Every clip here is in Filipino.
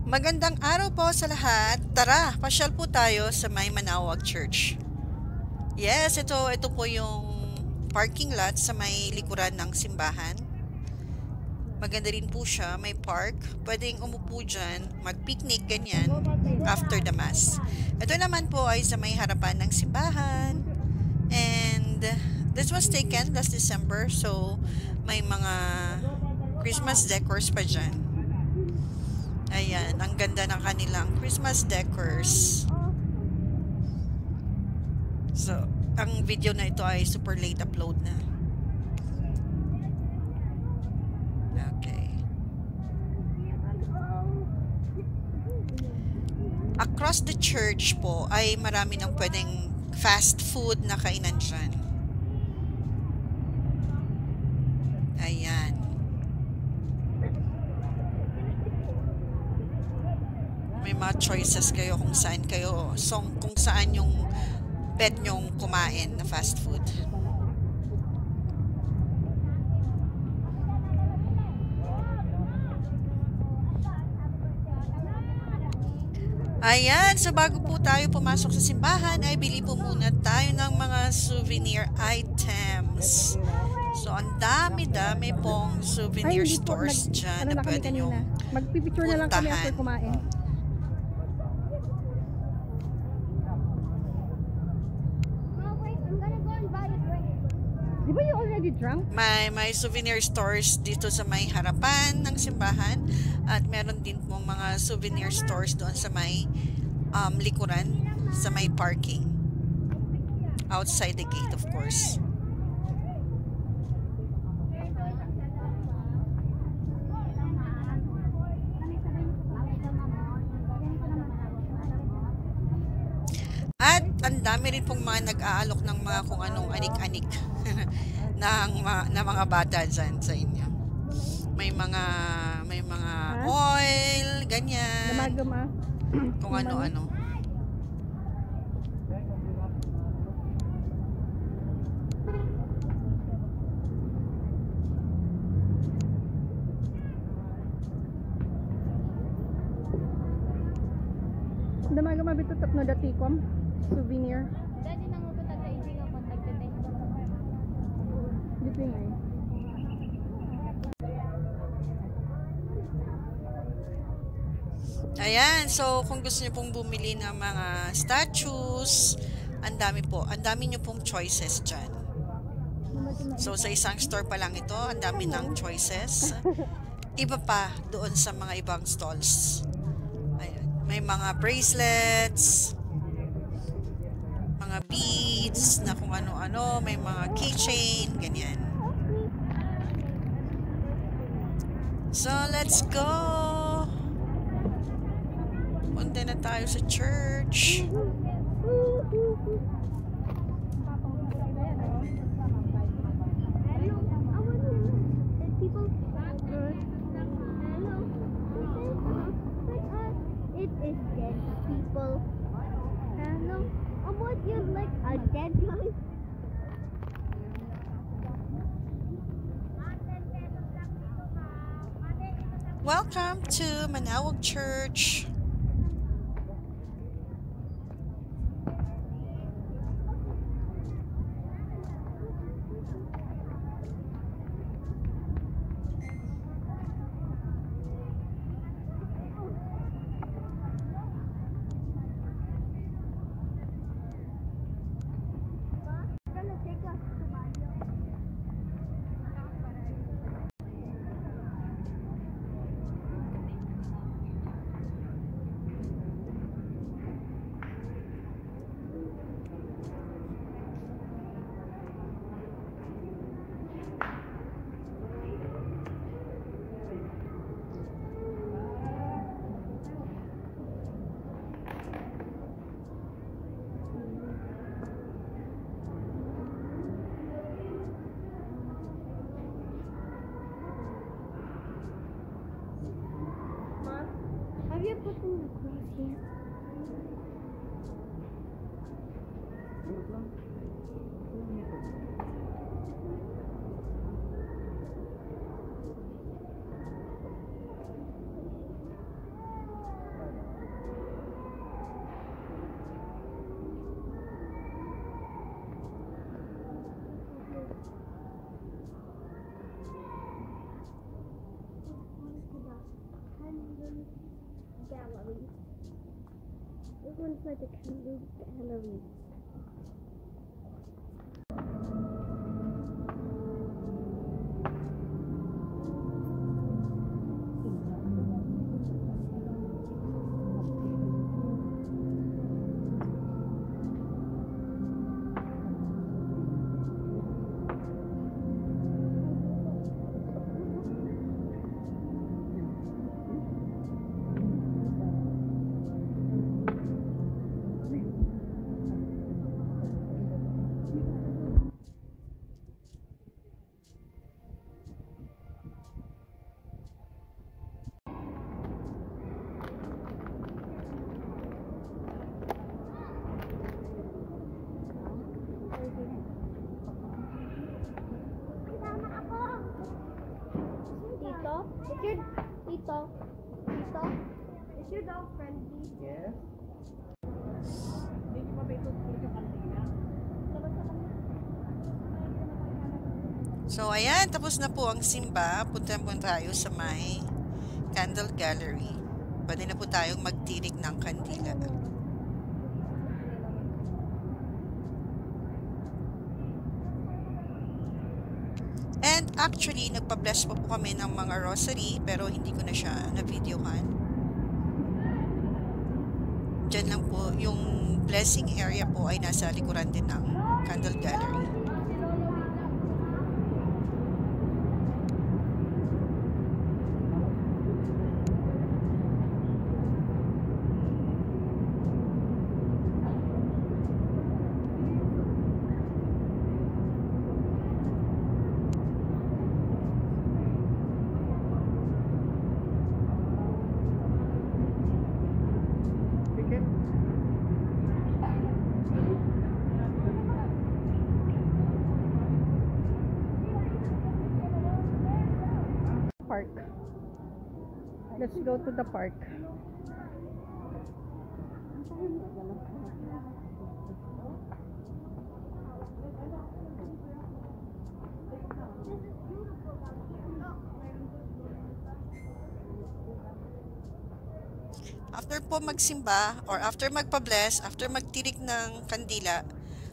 Magandang araw po sa lahat. Tara, pasyal po tayo sa May Manawag Church. Yes, ito po yung parking lot sa may likuran ng simbahan. Maganda rin po siya, may park. Pwedeng umupo dyan, mag-picnic, ganyan, after the mass. Ito naman po ay sa may harapan ng simbahan. And this was taken last December, so may mga Christmas decors pa dyan. Ayan, ang ganda ng kanilang Christmas decors. So, ang video na ito ay super late upload na. Okay. Across the church po ay marami ng pwedeng fast food na kainan dyan. Ayan. May mga choices kayo kung saan kung saan yung pet nyong kumain na fast food. Ayan, so bago po tayo pumasok sa simbahan, ay bili po muna tayo ng mga souvenir items. So, ang dami-dami pong souvenir stores dyan na pwede nyong magpipicture na lang kami after kumain. Di ba you already drunk? May souvenir stores dito sa may harapan ng simbahan at meron din pong mga souvenir stores doon sa may likuran, sa may parking. Outside the gate, of course. At ang dami rin pong mga nag-aalok ng mga kung anong anik-anik na mga bata dyan sa inyo. May mga oil, ganyan. Damagama. Kung ano-ano. Damagama bito tapno datikom. Souvenir. Dati nang uputan sa hindi nga contacted na Dito nga eh. Ayan, so kung gusto niyo pong bumili ng mga statues, ang dami niyo pong choices dyan. So sa isang store pa lang ito, ang dami ng choices. Iba pa doon sa mga ibang stalls. Ayan, may mga bracelets, mga beads na kung ano-ano, may mga keychain, ganyan. So let's go! Punta na tayo sa church. It is dead people. Hello. What you like a dead man? Welcome to Manawag Church. Have you put in the cross here? gallery. This one's like a candle gallery. Tito, is your dog friendly? Yes. Hindi ko pa ba ito yung kantina? So, ayan, tapos na po ang simba. Punta po tayo sa may Candle Gallery. Pwede na po tayong magtirik ng kandila. And actually, nagpa-bless po kami ng mga rosary, pero hindi ko na siya na-videohan. Diyan lang po, yung blessing area po ay nasa likuran din ng Candle Gallery. Park. Let's go to the park. After po magsimba, or after magpa-bless, after magtirik ng kandila,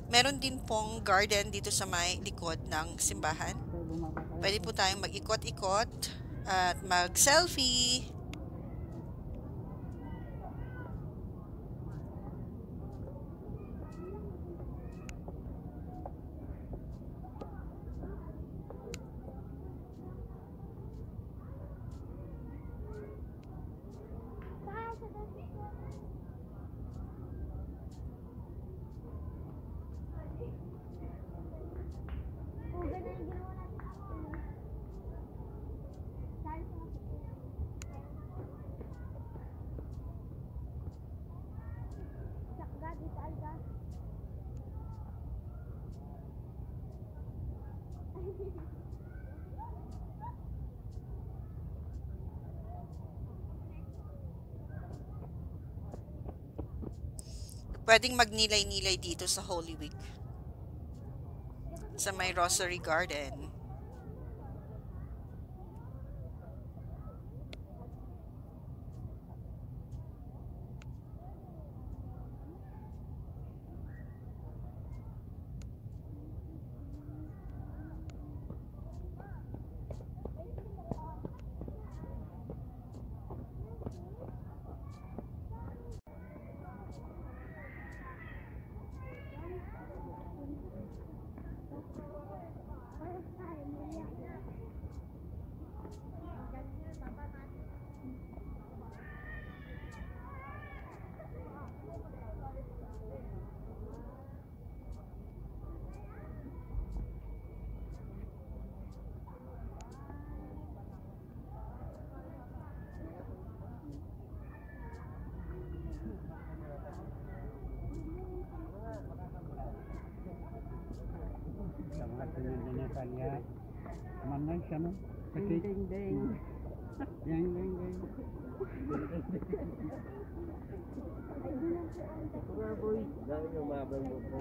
meron din pong garden dito sa may likod ng simbahan. Pwede po tayong mag-ikot-ikot at mag-selfie. Pwedeng magnilay-nilay dito sa Holy Week. Sa may Rosary Garden. Kanya, mana siya no? Ding ding ding. Ding ding ding. Boy, dami yung mabang mo po.